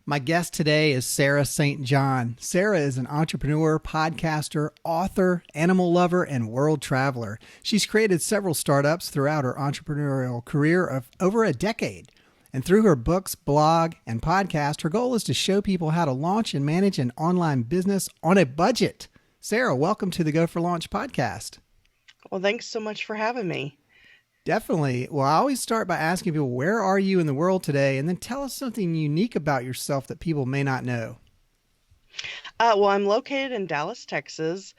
My guest today is Sarah St. John. Sarah is an entrepreneur, podcaster, author, animal lover, and world traveler. She's created several startups throughout her entrepreneurial career of over a decade. And through her books, blog, and podcast, her goal is to show people how to launch and manage an online business on a budget. Sarah, welcome to the Go for Launch podcast. Well, thanks so much for having me. Definitely. Well, I always start by asking people, where are you in the world today? And then tell us something unique about yourself that people may not know. Well, I'm located in Dallas, Texas,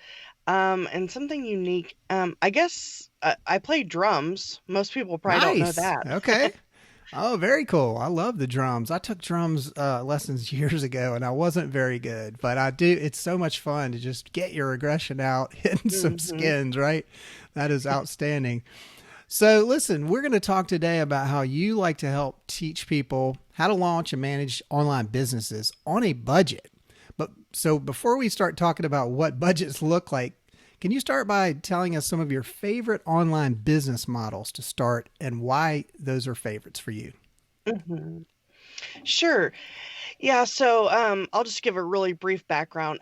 and something unique. I guess I play drums. Most people probably don't know Nice. that. Okay. Oh, very cool. I love the drums. I took drums lessons years ago and I wasn't very good, but I do. It's so much fun to just get your aggression out, hitting some skins, right? That is outstanding. So listen, we're going to talk today about how you like to help teach people how to launch and manage online businesses on a budget. But so before we start talking about what budgets look like, can you start by telling us some of your favorite online business models to start and why those are favorites for you? hmm Sure. Yeah. So I'll just give a really brief background.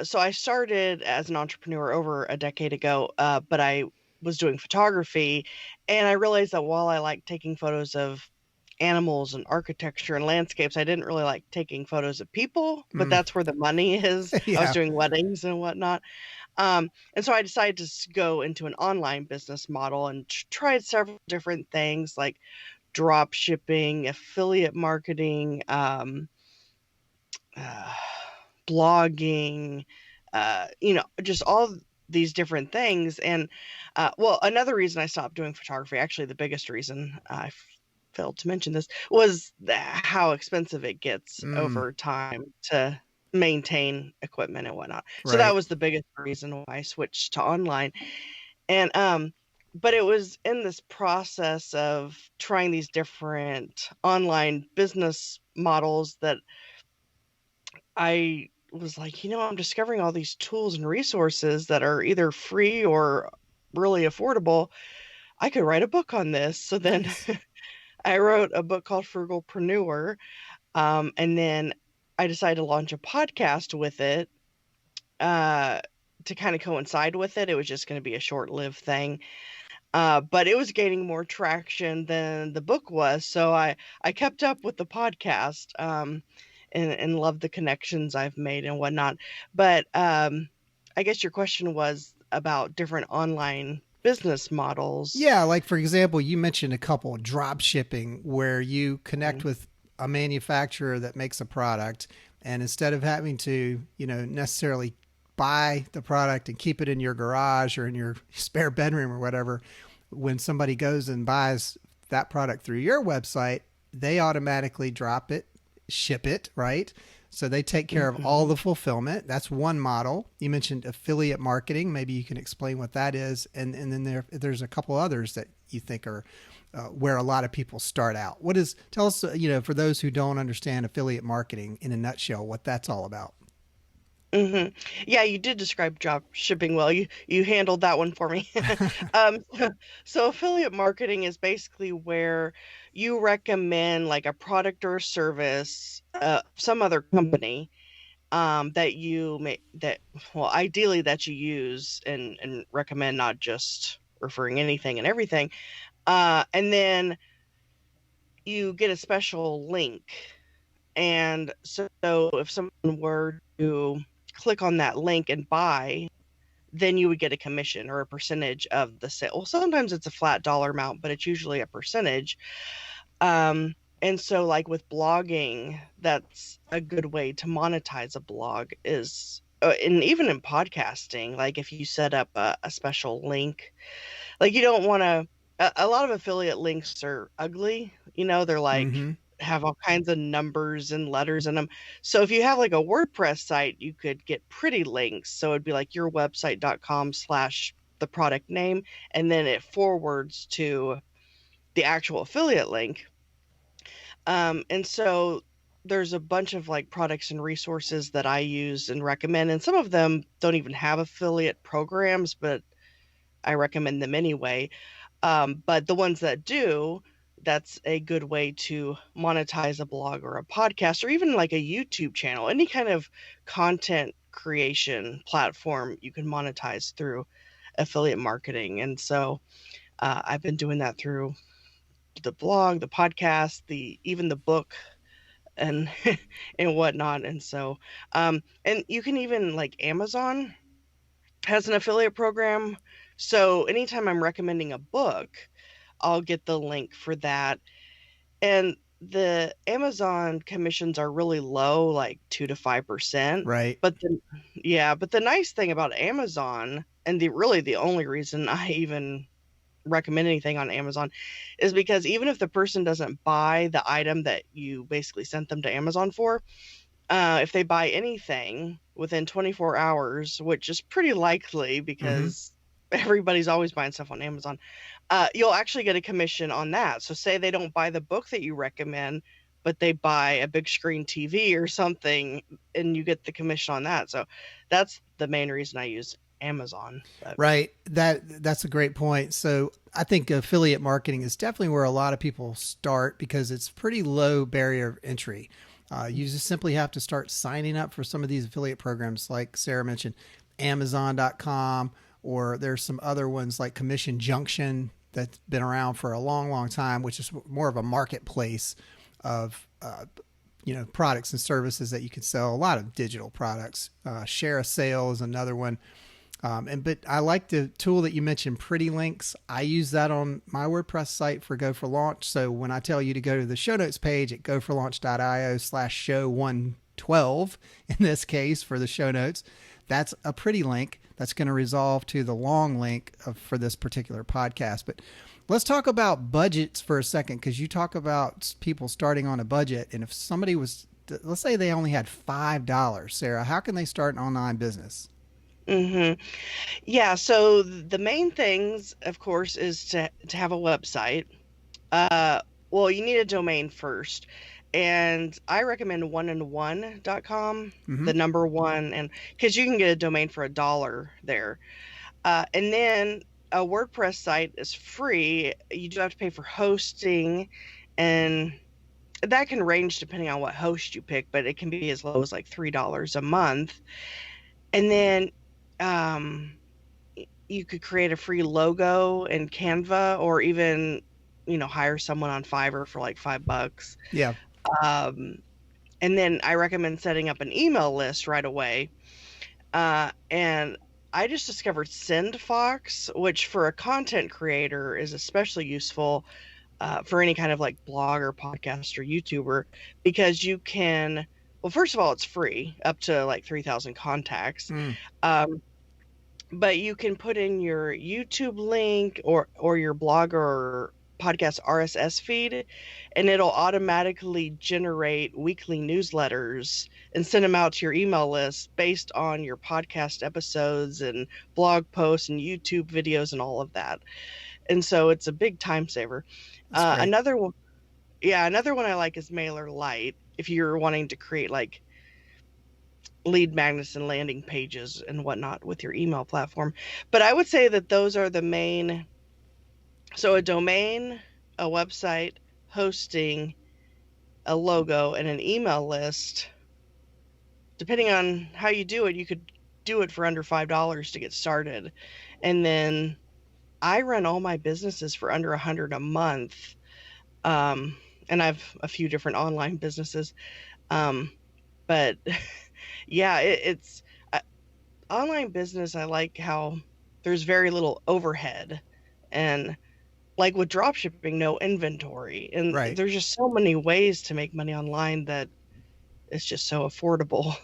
So I started as an entrepreneur over a decade ago, but I was doing photography, and I realized that while I like taking photos of animals and architecture and landscapes, I didn't really like taking photos of people, but Mm, that's where the money is. I was yeah. doing weddings and whatnot. And so I decided to go into an online business model and tried several different things like drop shipping, affiliate marketing, uh, blogging, just all these different things. And well, another reason I stopped doing photography, actually, the biggest reason failed to mention this, was how expensive it gets Mm, over time to maintain equipment and whatnot. So that right. was the biggest reason why I switched to online. And but it was in this process of trying these different online business models that I was like, I'm discovering all these tools and resources that are either free or really affordable. I could write a book on this. So then Nice. I wrote a book called Frugalpreneur. And then I decided to launch a podcast with it uh, to kind of coincide with it. It was just going to be a short lived thing. But it was gaining more traction than the book was. So I kept up with the podcast. And love the connections I've made and whatnot. But I guess your question was about different online business models. Yeah, like for example, you mentioned a couple, drop shipping, where you connect Mhm. with a manufacturer that makes a product, and instead of having to, necessarily buy the product and keep it in your garage or in your spare bedroom or whatever, when somebody goes and buys that product through your website, they automatically drop it, ship it, right? So they take care of all Mhm. the fulfillment. That's one model. You mentioned affiliate marketing. Maybe you can explain what that is. And then there's a couple others that you think are where a lot of people start out. Tell us, for those who don't understand affiliate marketing in a nutshell, what that's all about. Mhm. Yeah, you did describe drop shipping well. You handled that one for me. Um, so affiliate marketing is basically where you recommend like a product or a service, some other company, that you may that well, ideally that you use and recommend, not just referring anything and everything. And then you get a special link. And so if someone were to click on that link and buy, then you would get a commission or a percentage of the sale. Well, sometimes it's a flat dollar amount, but it's usually a percentage. And so, like with blogging, that's a good way to monetize a blog is, and even in podcasting, like if you set up a special link, like you don't want to, a lot of affiliate links are ugly, they're like, Mm-hmm. have all kinds of numbers and letters in them. So if you have like a WordPress site, you could get pretty links. So it'd be like yourwebsite.com/ the product name, and then it forwards to the actual affiliate link. And so there's a bunch of like products and resources that I use and recommend, and some of them don't even have affiliate programs, but I recommend them anyway. But the ones that do, that's a good way to monetize a blog or a podcast or even like a YouTube channel. Any kind of content creation platform you can monetize through affiliate marketing. And so I've been doing that through the blog, the podcast, the even the book and and whatnot. And so and you can even like Amazon has an affiliate program. So anytime I'm recommending a book, I'll get the link for that. And the Amazon commissions are really low, like 2 to 5%. Right. But the yeah, but the nice thing about Amazon, and the only reason I even recommend anything on Amazon, is because even if the person doesn't buy the item that you basically sent them to Amazon for, if they buy anything within 24 hours, which is pretty likely Mm-hmm. because everybody's always buying stuff on Amazon, you'll actually get a commission on that. So say they don't buy the book that you recommend, but they buy a big screen TV or something, and you get the commission on that. So that's the main reason I use Amazon. But Right. That's a great point. So I think affiliate marketing is definitely where a lot of people start because it's pretty low barrier of entry. You just simply have to start signing up for some of these affiliate programs, like Sarah mentioned, Amazon.com, or there's some other ones like Commission Junction that's been around for a long, long time, which is more of a marketplace of products and services that you can sell. A lot of digital products. Share a Sale is another one. But I like the tool that you mentioned, Pretty Links. I use that on my WordPress site for Go for Launch. So when I tell you to go to the show notes page at goforlaunch.io/show112, in this case for the show notes, that's a pretty link that's going to resolve to the long link for this particular podcast. But let's talk about budgets for a second, because you talk about people starting on a budget. And if somebody was, let's say they only had $5, Sarah, how can they start an online business? hmm yeah, so the main things, of course, is to have a website. Uh, well, you need a domain first. And I recommend oneandone.com, Mm-hmm. the number one, and because you can get a domain for $1 there. And then a WordPress site is free. You do have to pay for hosting, and that can range depending on what host you pick, but it can be as low as like $3 a month. And then um, you could create a free logo in Canva, or even, hire someone on Fiverr for like $5. Yeah. Um, and then I recommend setting up an email list right away. And I just discovered SendFox, which for a content creator is especially useful for any kind of like blog or podcast or YouTuber, because you can, well, first of all, it's free up to like 3,000 contacts. Mm. Um, but you can put in your YouTube link or your blog or podcast RSS feed, and it'll automatically generate weekly newsletters and send them out to your email list based on your podcast episodes and blog posts and YouTube videos and all of that. And so it's a big time saver. That's great. Another one, yeah, another one I like is MailerLite. If you're wanting to create like lead magnets and landing pages and whatnot with your email platform. But I would say that those are the main. So a domain, a website, hosting, a logo, and an email list. Depending on how you do it, you could do it for under $5 to get started. And then I run all my businesses for under 100 a month. Um, and I have a few different online businesses. Um, but yeah, it's online business. I like how there's very little overhead, and like with drop shipping, no inventory. And Right. there's just so many ways to make money online that it's just so affordable.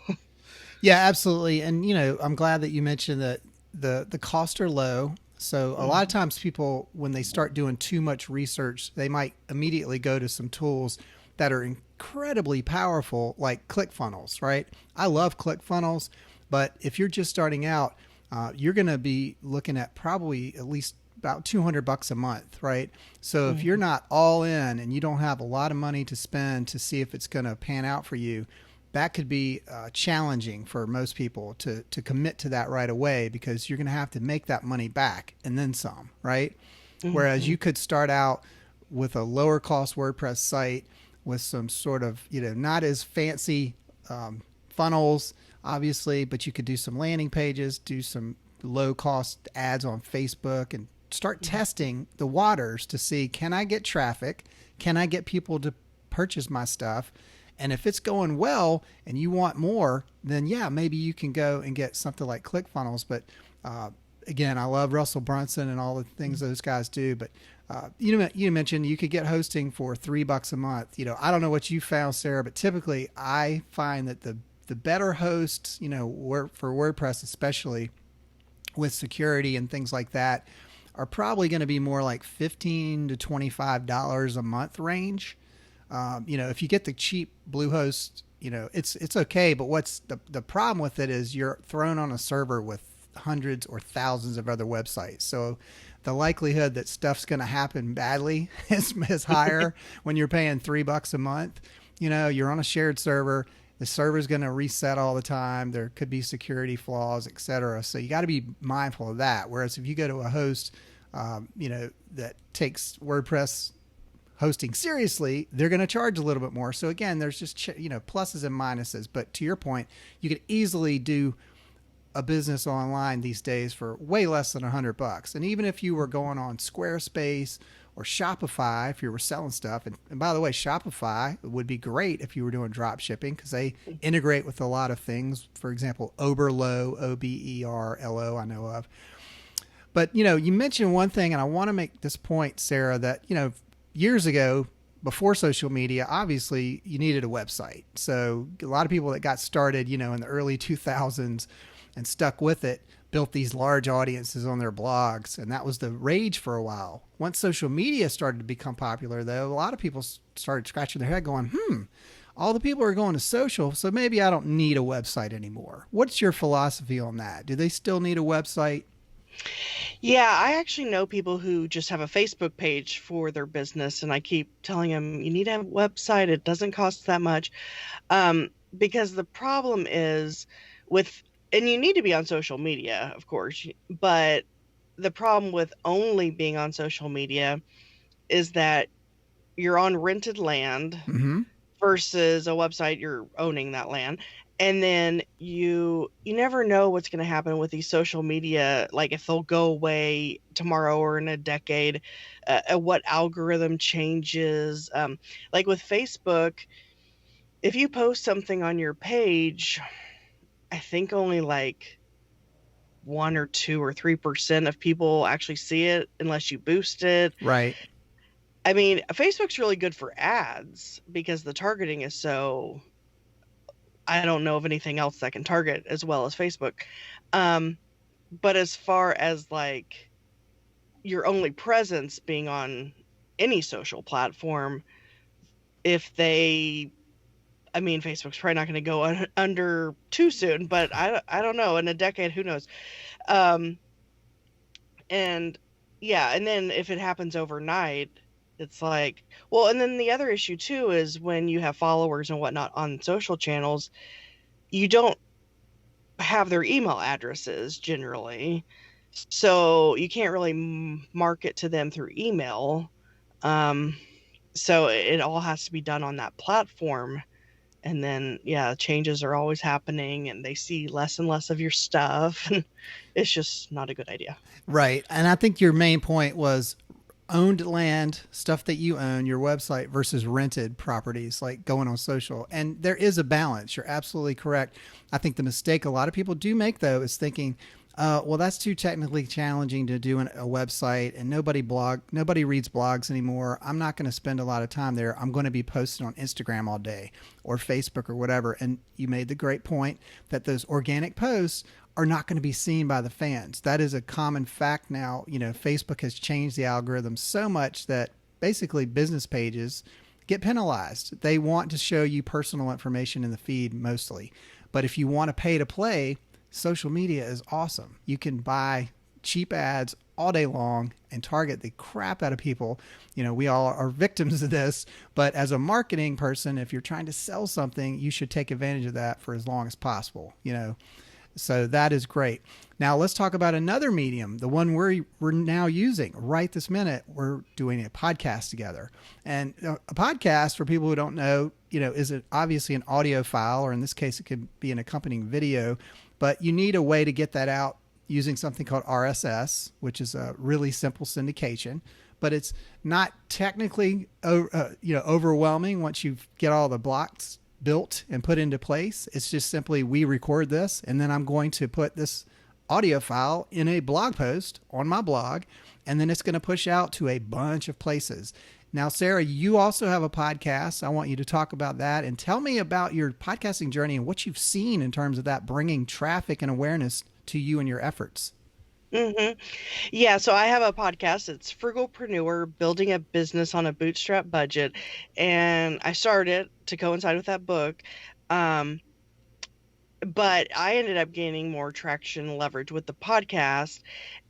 Yeah, absolutely. And I'm glad that you mentioned that the costs are low. So a lot of Mhm. times people, when they start doing too much research, they might immediately go to some tools that are incredibly powerful, like ClickFunnels, right? I love ClickFunnels, but if you're just starting out, you're going to be looking at probably at least about $200 a month, right? So if you're Mhm. not all in and you don't have a lot of money to spend to see if it's going to pan out for you, that could be challenging for most people to commit to that right away, because you're going to have to make that money back and then some, right? Whereas Mhm. you could start out with a lower cost WordPress site with some sort of, not as fancy funnels, obviously, but you could do some landing pages, do some low cost ads on Facebook, and start testing the waters to see, can I get traffic? Can I get people to purchase my stuff? And if it's going well and you want more, then yeah, maybe you can go and get something like ClickFunnels. But again, I love Russell Brunson and all the things those guys do. But you mentioned you could get hosting for $3 a month. I don't know what you found, Sarah, but typically I find that the better hosts, for WordPress especially, with security and things like that, are probably going to be more like $15 to $25 a month range. If you get the cheap Bluehost, it's okay. But what's the problem with it is you're thrown on a server with hundreds or thousands of other websites. So the likelihood that stuff's going to happen badly is higher when you're paying $3 a month. You're on a shared server. The server's going to reset all the time. There could be security flaws, et cetera. So you got to be mindful of that. Whereas if you go to a host, that takes WordPress hosting seriously, they're going to charge a little bit more. So again, there's just, pluses and minuses. But to your point, you could easily do a business online these days for way less than $100. And even if you were going on Squarespace or Shopify, if you were selling stuff, and by the way, Shopify would be great if you were doing drop shipping because they integrate with a lot of things. For example, Oberlo, Oberlo, I know of. But, you mentioned one thing, and I want to make this point, Sarah, that, years ago, before social media, obviously you needed a website. So a lot of people that got started, in the early 2000s and stuck with it, built these large audiences on their blogs. And that was the rage for a while. Once social media started to become popular, though, a lot of people started scratching their head going, all the people are going to social, so maybe I don't need a website anymore. What's your philosophy on that? Do they still need a website? Yeah, I actually know people who just have a Facebook page for their business, and I keep telling them, you need to have a website. It doesn't cost that much. Because the problem is and you need to be on social media, of course, but the problem with only being on social media is that you're on rented land versus a website, you're owning that land. And then you never know what's going to happen with these social media, like if they'll go away tomorrow or in a decade, what algorithm changes. Like with Facebook, if you post something on your page, I think only like 1 or 2 or 3% of people actually see it unless you boost it. Right. I mean, Facebook's really good for ads because the targeting is so... I don't know of anything else that can target as well as Facebook. But as far as like your only presence being on any social platform, Facebook's probably not going to go under too soon, but I don't know. In a decade, who knows? And yeah, and then if it happens overnight, it's like, well, and then the other issue too is when you have followers and whatnot on social channels, you don't have their email addresses generally. So you can't really market to them through email. So it all has to be done on that platform. And then, yeah, changes are always happening and they see less and less of your stuff. And it's just not a good idea. Right. And I think your main point was owned land, stuff that you own, your website versus rented properties like going on social. And there is a balance. You're absolutely correct. I think the mistake a lot of people do make, though, is thinking, well, that's too technically challenging to do a website and nobody reads blogs anymore. I'm not going to spend a lot of time there. I'm going to be posting on Instagram all day or Facebook or whatever. And you made the great point that those organic posts are not going to be seen by the fans. That is a common fact now. Facebook has changed the algorithm so much that basically business pages get penalized. They want to show you personal information in the feed mostly. But if you want to pay to play, social media is awesome. You can buy cheap ads all day long and target the crap out of people. We all are victims of this, but as a marketing person, if you're trying to sell something, you should take advantage of that for as long as possible. So that is great. Now let's talk about another medium, the one we're now using right this minute. We're doing a podcast together. And a podcast, for people who don't know, is obviously an audio file, or in this case, it could be an accompanying video, but you need a way to get that out using something called RSS, which is a really simple syndication, but it's not technically overwhelming once you get all the blocks built and put into place. It's just simply, we record this, and then I'm going to put this audio file in a blog post on my blog, and then it's going to push out to a bunch of places. Now, Sarah, you also have a podcast. I want you to talk about that and tell me about your podcasting journey and what you've seen in terms of that bringing traffic and awareness to you and your efforts. Mm-hmm. Yeah, so I have a podcast. It's Frugalpreneur, Building a Business on a Bootstrap Budget. And I started to coincide with that book. But I ended up gaining more traction and leverage with the podcast.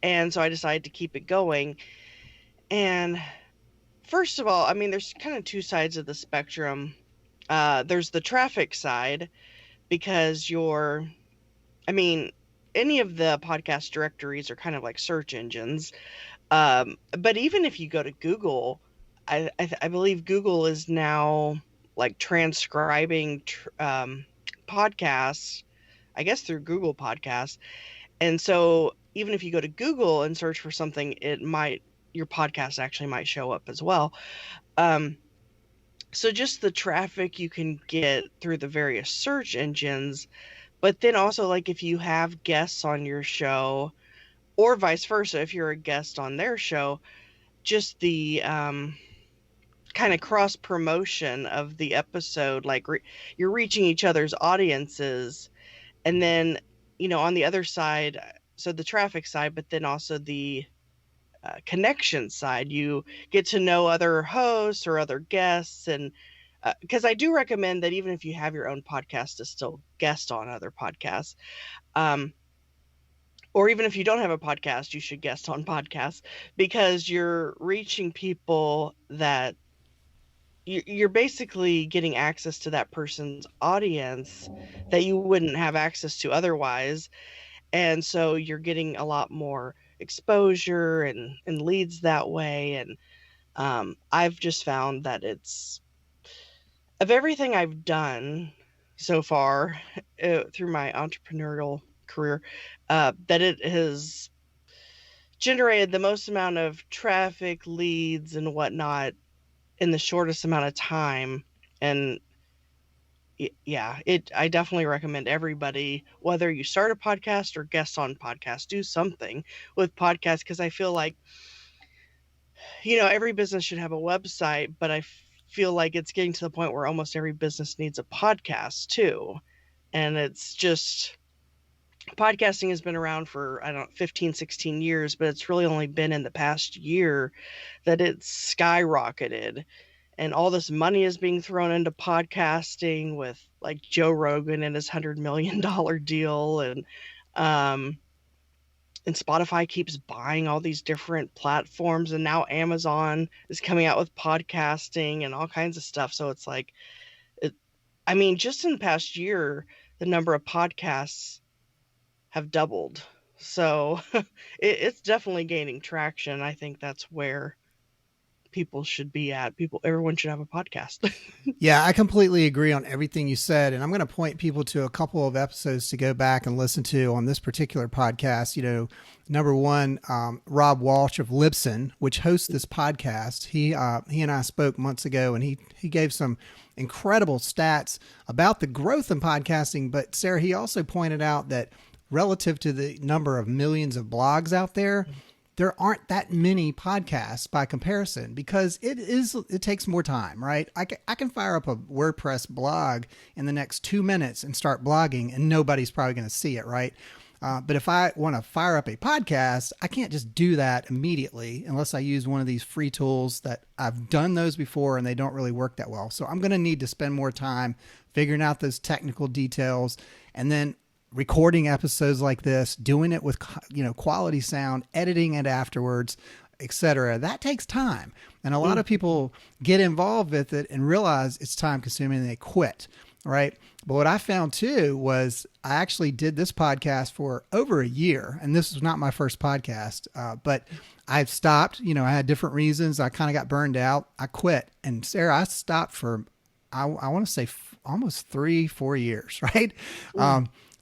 And so I decided to keep it going. And first of all, I mean, there's kind of two sides of the spectrum. There's the traffic side, because any of the podcast directories are kind of like search engines. But even if you go to Google, I believe Google is now like transcribing podcasts, I guess through Google Podcasts. And so even if you go to Google and search for something, your podcast actually might show up as well. So just the traffic you can get through the various search engines, but then also, like, if you have guests on your show, or vice versa, if you're a guest on their show, just the kind of cross promotion of the episode, like you're reaching each other's audiences. And then, on the other side, so the traffic side, but then also the connection side, you get to know other hosts or other guests. And because I do recommend that even if you have your own podcast, to still guest on other podcasts. Or even if you don't have a podcast, you should guest on podcasts, because you're reaching people that you're basically getting access to that person's audience that you wouldn't have access to otherwise. And so you're getting a lot more exposure and leads that way. And I've just found that of everything I've done so far through my entrepreneurial career, that it has generated the most amount of traffic, leads, and whatnot in the shortest amount of time. And yeah, I definitely recommend everybody, whether you start a podcast or guest on podcast, do something with podcasts, because I feel like, every business should have a website, but I feel like it's getting to the point where almost every business needs a podcast too. And it's just, podcasting has been around for, 15, 16 years, but it's really only been in the past year that it's skyrocketed. And all this money is being thrown into podcasting, with like Joe Rogan and his $100 million deal. And Spotify keeps buying all these different platforms. And now Amazon is coming out with podcasting and all kinds of stuff. So it's like, just in the past year, the number of podcasts have doubled. So it's definitely gaining traction. I think that's where people should be at. Everyone should have a podcast. Yeah, I completely agree on everything you said. And I'm going to point people to a couple of episodes to go back and listen to on this particular podcast. Number one, Rob Walsh of Libsyn, which hosts this podcast. He and I spoke months ago, and he gave some incredible stats about the growth in podcasting. But Sarah, he also pointed out that relative to the number of millions of blogs out there aren't that many podcasts by comparison, because it takes more time, right? I can fire up a WordPress blog in the next 2 minutes and start blogging, and nobody's probably going to see it, right? But if I want to fire up a podcast, I can't just do that immediately unless I use one of these free tools that I've done those before and they don't really work that well. So I'm going to need to spend more time figuring out those technical details, and then recording episodes like this, doing it with, quality sound, editing it afterwards, etc. That takes time. And a lot of people get involved with it and realize it's time consuming and they quit. right? But what I found too was I actually did this podcast for over a year, and this was not my first podcast, but I've stopped. I had different reasons. I kind of got burned out. I quit. And Sarah, I stopped for, I want to say almost 3-4 years, right?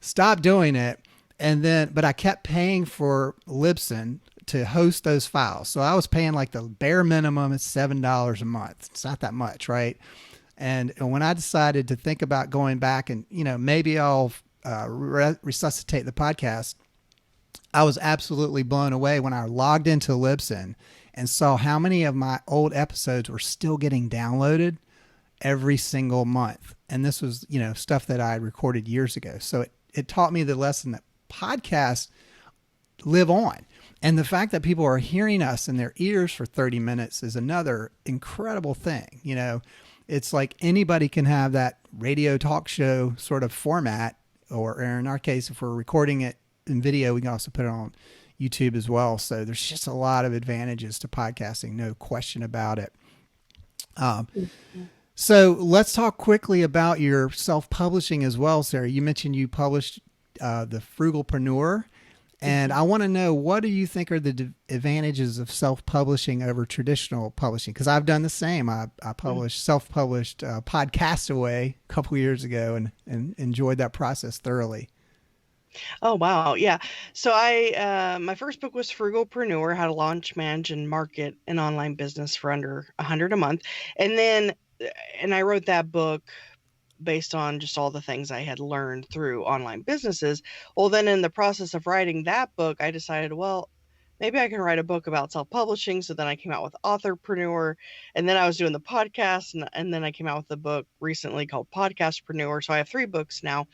Stopped doing it. And then, but I kept paying for Libsyn to host those files. So I was paying like the bare minimum is $7 a month. It's not that much, right? And when I decided to think about going back and, maybe I'll resuscitate the podcast, I was absolutely blown away when I logged into Libsyn and saw how many of my old episodes were still getting downloaded every single month. And this was, stuff that I had recorded years ago. So it taught me the lesson that podcasts live on. And the fact that people are hearing us in their ears for 30 minutes is another incredible thing. It's like anybody can have that radio talk show sort of format, or in our case, if we're recording it in video, we can also put it on YouTube as well. So there's just a lot of advantages to podcasting, no question about it. So let's talk quickly about your self-publishing as well, Sarah. You mentioned you published the Frugalpreneur. And I want to know, what do you think are the advantages of self-publishing over traditional publishing? Because I've done the same. I self-published Podcastaway a couple years ago and enjoyed that process thoroughly. Oh, wow. Yeah. So my first book was Frugalpreneur, How to Launch, Manage, and Market an Online Business for Under $100 a Month. And I wrote that book based on just all the things I had learned through online businesses. Well, then in the process of writing that book, I decided, well, maybe I can write a book about self-publishing. So then I came out with Authorpreneur, and then I was doing the podcast, and then I came out with a book recently called Podcastpreneur. So I have 3 books now.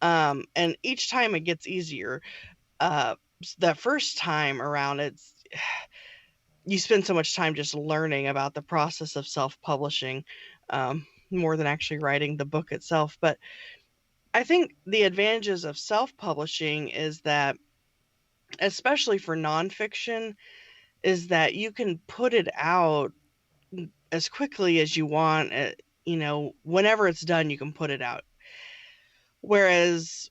And each time it gets easier. The first time around, you spend so much time just learning about the process of self-publishing, more than actually writing the book itself. But I think the advantages of self-publishing is that, especially for nonfiction, is that you can put it out as quickly as you want. Whenever it's done, you can put it out. Whereas,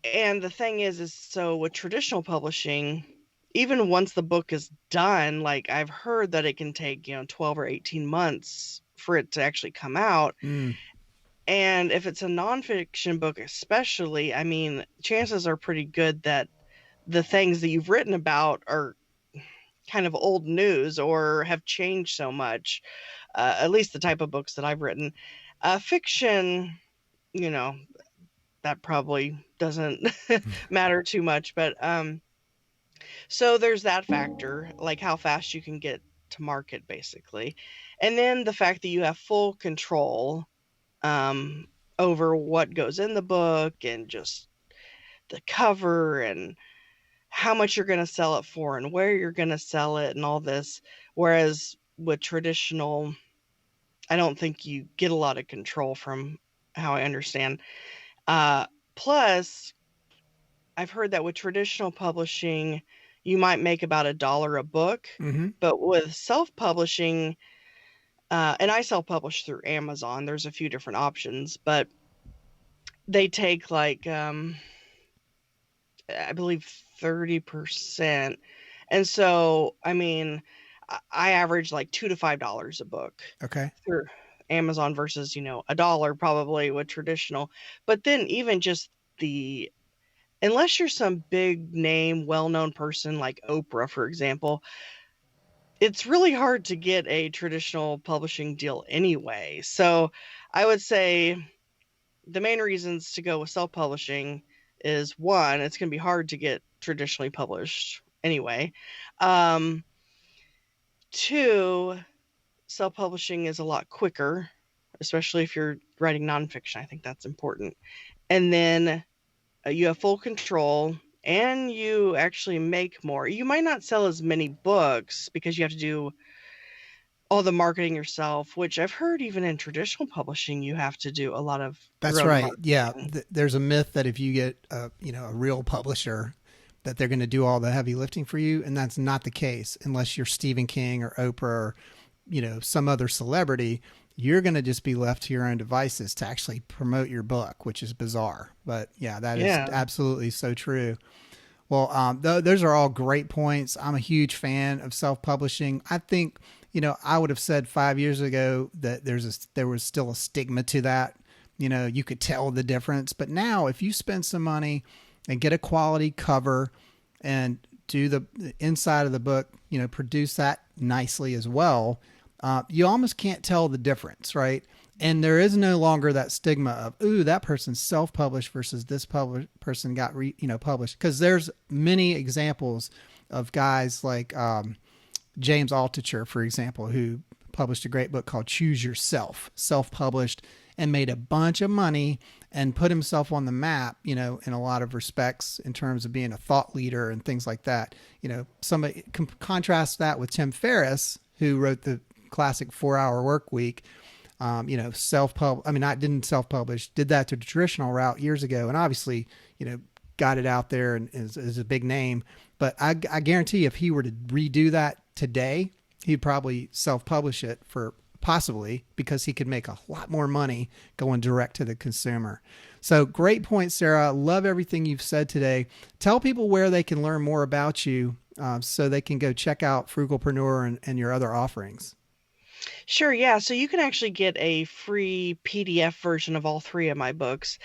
and the thing is so with traditional publishing, even once the book is done, like I've heard that it can take, 12 or 18 months for it to actually come out. And if it's a nonfiction book, especially, I mean, chances are pretty good that the things that you've written about are kind of old news or have changed so much, at least the type of books that I've written. Fiction, that probably doesn't matter too much, but so there's that factor, like how fast you can get to market, basically. And then the fact that you have full control over what goes in the book and just the cover and how much you're going to sell it for and where you're going to sell it and all this. Whereas with traditional, I don't think you get a lot of control, from how I understand. Plus, I've heard that with traditional publishing, you might make about $1 a book, but with self-publishing, and I self-publish through Amazon. There's a few different options, but they take like, I believe 30%. And so, I mean, I average like $2 to $5 a book. Okay. Through Amazon versus, $1 probably with traditional. But then even just unless you're some big name, well-known person like Oprah, for example, it's really hard to get a traditional publishing deal anyway. So I would say the main reasons to go with self-publishing is, 1, it's going to be hard to get traditionally published anyway. 2, self-publishing is a lot quicker, especially if you're writing nonfiction. I think that's important. And then you have full control, and you actually make more. You might not sell as many books because you have to do all the marketing yourself, which I've heard even in traditional publishing, you have to do a lot of. That's right. Marketing. Yeah. There's a myth that if you get a real publisher, that they're going to do all the heavy lifting for you. And that's not the case unless you're Stephen King or Oprah or, some other celebrity. you're going to just be left to your own devices to actually promote your book, which is bizarre. But yeah, that is Yeah. absolutely so true. Well, those are all great points. I'm a huge fan of self-publishing. I think, I would have said 5 years ago that there was still a stigma to that. You could tell the difference. But now if you spend some money and get a quality cover and do the inside of the book, produce that nicely as well, you almost can't tell the difference, right? And there is no longer that stigma of, ooh, that person's self-published versus this person got published. Because there's many examples of guys like James Altucher, for example, who published a great book called Choose Yourself, self-published, and made a bunch of money and put himself on the map, in a lot of respects in terms of being a thought leader and things like that. Somebody contrast that with Tim Ferriss, who wrote the classic 4-Hour Work Week. Didn't self-publish, did that the traditional route years ago, and obviously, got it out there and is a big name. But I guarantee if he were to redo that today, he'd probably self-publish it for possibly because he could make a lot more money going direct to the consumer. So great point, Sarah. Love everything you've said today. Tell people where they can learn more about you so they can go check out Frugalpreneur and your other offerings. Sure, yeah. So you can actually get a free PDF version of all three of my books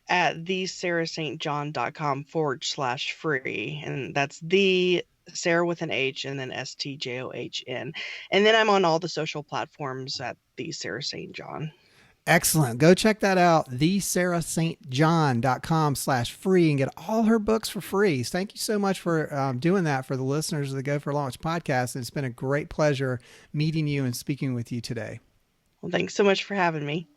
at thesarahstjohn.com/free. And that's the Sarah with an H and then STJOHN. And then I'm on all the social platforms at the Sarah St. John. Excellent. Go check that out. thesarahstjohn.com/free and get all her books for free. Thank you so much for doing that for the listeners of the Go for Launch podcast. It's been a great pleasure meeting you and speaking with you today. Well, thanks so much for having me.